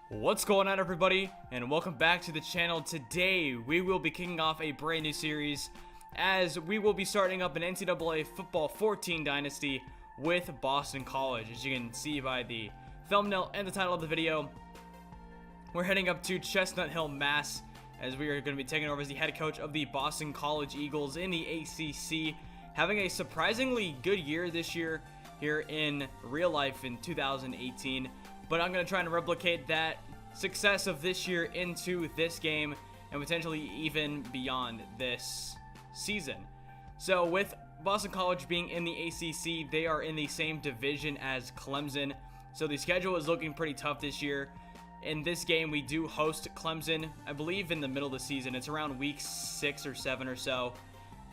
What's going on, everybody, and welcome back to the channel. Today we will be kicking off a brand new series as we will be starting up an NCAA football 14 dynasty with Boston College. As you can see by the thumbnail and the title of the video, we're heading up to Chestnut Hill, Mass, as we are going to be taking over as the head coach of the Boston College Eagles in the ACC, having a surprisingly good year this year here in real life in 2018. But I'm going to try and replicate that success of this year into this game and potentially even beyond this season. So with Boston College being in the ACC, they are in the same division as Clemson. So the schedule is looking pretty tough this year. In this game, we do host Clemson, I believe, in the middle of the season. It's around week 6 or 7 or so.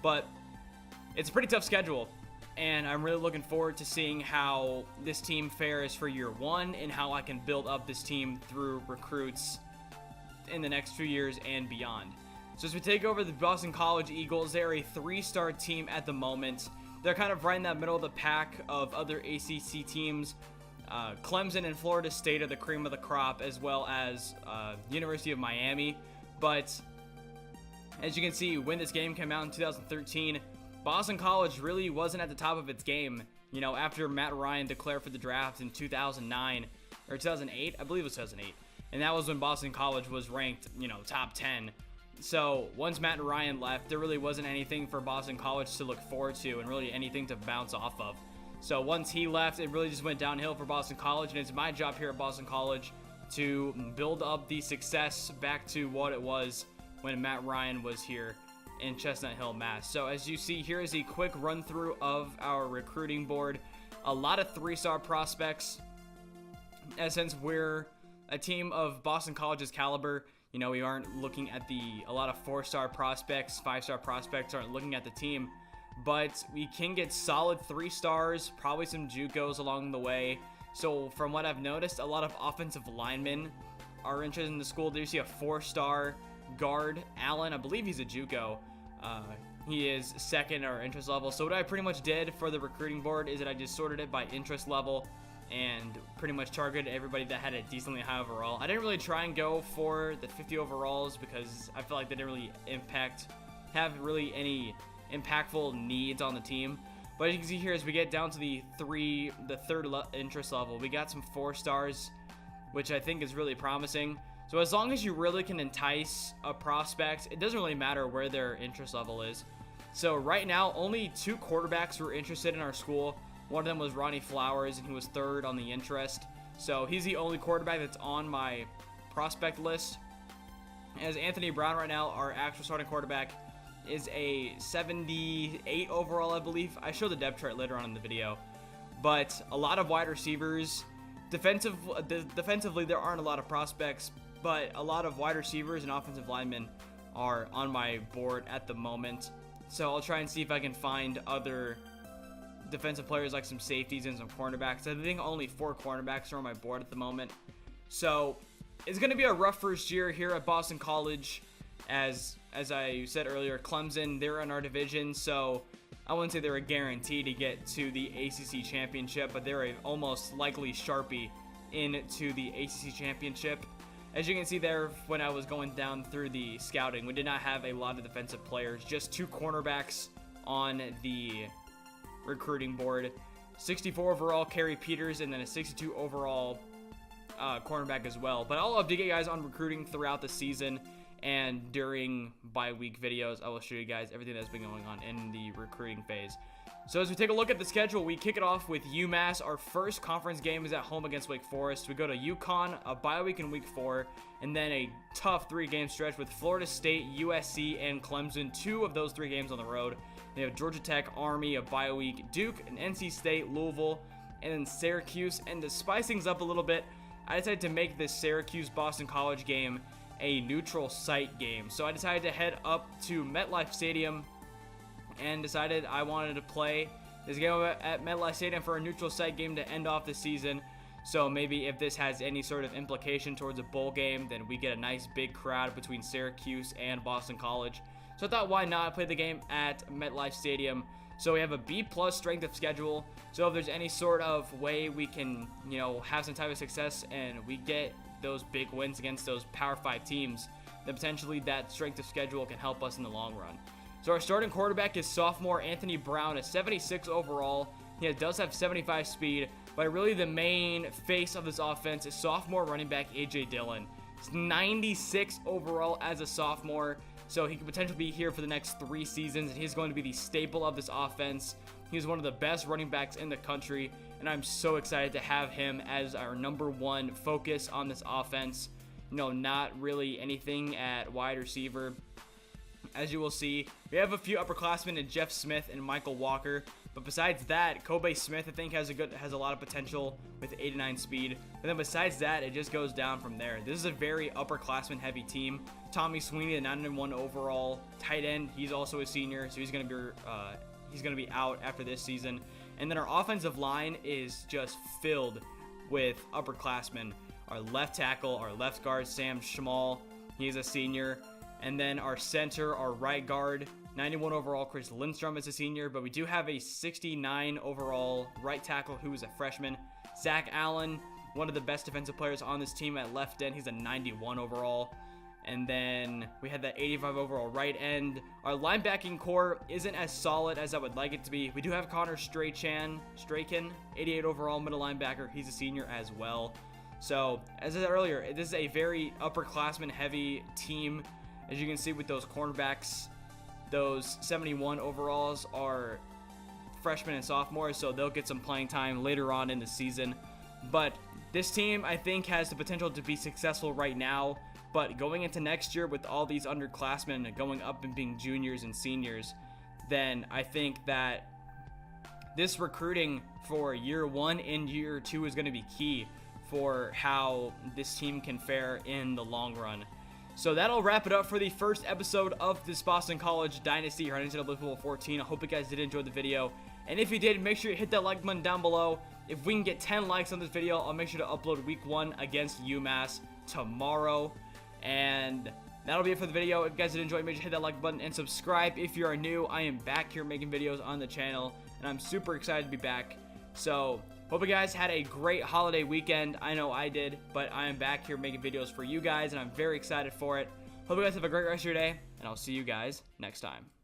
But it's a pretty tough schedule. And I'm really looking forward to seeing how this team fares for year one and how I can build up this team through recruits in the next few years and beyond. So as we take over the Boston College Eagles, they're a 3-star team at the moment. They're kind of right in that middle of the pack of other ACC teams. Clemson and Florida State are the cream of the crop, as well as University of Miami. But as you can see, when this game came out in 2013, Boston College really wasn't at the top of its game, you know, after Matt Ryan declared for the draft in 2009, or 2008, I believe it was 2008, and that was when Boston College was ranked, you know, top 10. So once Matt Ryan left, there really wasn't anything for Boston College to look forward to and really anything to bounce off of. So once he left, it really just went downhill for Boston College, and it's my job here at Boston College to build up the success back to what it was when Matt Ryan was here in Chestnut Hill, Mass. So as you see, here is a quick run through of our recruiting board. A lot of 3-star prospects, and since we're a team of Boston College's caliber, you know, we aren't looking at a lot of 4-star prospects, 5-star prospects aren't looking at the team, but we can get solid 3 stars, probably some JUCOs along the way. So from what I've noticed, a lot of offensive linemen are interested in the school. There you see a 4-star guard, Allen, I believe he's a JUCO. He is second our interest level. So what I pretty much did for the recruiting board is that I just sorted it by interest level and pretty much targeted everybody that had a decently high overall. I didn't really try and go for the 50 overalls because I feel like they didn't really have really any impactful needs on the team. But as you can see here, as we get down to the third interest level, we got some 4 stars, which I think is really promising. So as long as you really can entice a prospect, it doesn't really matter where their interest level is. So right now, only 2 quarterbacks were interested in our school. One of them was Ronnie Flowers, and he was 3rd on the interest. So he's the only quarterback that's on my prospect list. As Anthony Brown right now, our actual starting quarterback, is a 78 overall, I believe. I show the depth chart later on in the video. But a lot of wide receivers. Defensively, there aren't a lot of prospects, but a lot of wide receivers and offensive linemen are on my board at the moment. So I'll try and see if I can find other defensive players like some safeties and some cornerbacks. I think only 4 cornerbacks are on my board at the moment. So it's going to be a rough first year here at Boston College. As I said earlier, Clemson, they're in our division, so I wouldn't say they're a guarantee to get to the ACC championship, but they're a almost likely Sharpie into the ACC championship. As you can see there, when I was going down through the scouting, we did not have a lot of defensive players, just 2 cornerbacks on the recruiting board. 64 overall, Kerry Peters, and then a 62 overall cornerback as well. But I'll update you guys on recruiting throughout the season, and during bye-week videos, I will show you guys everything that's been going on in the recruiting phase. So as we take a look at the schedule, we kick it off with UMass. Our first conference game is at home against Wake Forest. We go to UConn, a bye week in week 4, and then a tough 3-game stretch with Florida State, USC, and Clemson. 2 of those 3 games on the road. They have Georgia Tech, Army, a bye week, Duke, and NC State, Louisville, and then Syracuse. And to spice things up a little bit, I decided to make this Syracuse-Boston College game a neutral site game. So I decided to head up to MetLife Stadium and decided I wanted to play this game at MetLife Stadium for a neutral site game to end off the season. So maybe if this has any sort of implication towards a bowl game, then we get a nice big crowd between Syracuse and Boston College. So I thought, why not play the game at MetLife Stadium? So we have a B+ strength of schedule. So if there's any sort of way we can, have some type of success and we get those big wins against those Power 5 teams, then potentially that strength of schedule can help us in the long run. So our starting quarterback is sophomore Anthony Brown, a 76 overall. He does have 75 speed, but really the main face of this offense is sophomore running back A.J. Dillon. He's 96 overall as a sophomore, so he could potentially be here for the next 3 seasons, and he's going to be the staple of this offense. He's one of the best running backs in the country, and I'm so excited to have him as our number 1 focus on this offense. Not really anything at wide receiver. As you will see, we have a few upperclassmen in Jeff Smith and Michael Walker, but besides that, Kobe Smith I think has a lot of potential with 89 speed. But then besides that, it just goes down from there. This is a very upperclassman heavy team. Tommy Sweeney, the 9-1 overall tight end, he's also a senior, so he's gonna be out after this season. And then our offensive line is just filled with upperclassmen. Our left tackle, our left guard, Sam Schmall, he's a senior. And then our center, our right guard, 91 overall, Chris Lindstrom is a senior, but we do have a 69 overall right tackle who is a freshman. Zach Allen, one of the best defensive players on this team at left end, he's a 91 overall. And then we had that 85 overall right end. Our linebacking core isn't as solid as I would like it to be. We do have Connor Strachan, 88 overall middle linebacker. He's a senior as well. So, as I said earlier, this is a very upperclassman heavy team. As you can see with those cornerbacks, those 71 overalls are freshmen and sophomores, so they'll get some playing time later on in the season. But this team, I think, has the potential to be successful right now. But going into next year with all these underclassmen going up and being juniors and seniors, then I think that this recruiting for year 1 and year 2 is going to be key for how this team can fare in the long run. So that'll wrap it up for the first episode of this Boston College Dynasty here on NCAA Football 14. I hope you guys did enjoy the video. And if you did, make sure you hit that like button down below. If we can get 10 likes on this video, I'll make sure to upload week 1 against UMass tomorrow. And that'll be it for the video. If you guys did enjoy, make sure to hit that like button and subscribe if you are new. I am back here making videos on the channel, and I'm super excited to be back. So hope you guys had a great holiday weekend. I know I did, but I am back here making videos for you guys, and I'm very excited for it. Hope you guys have a great rest of your day, and I'll see you guys next time.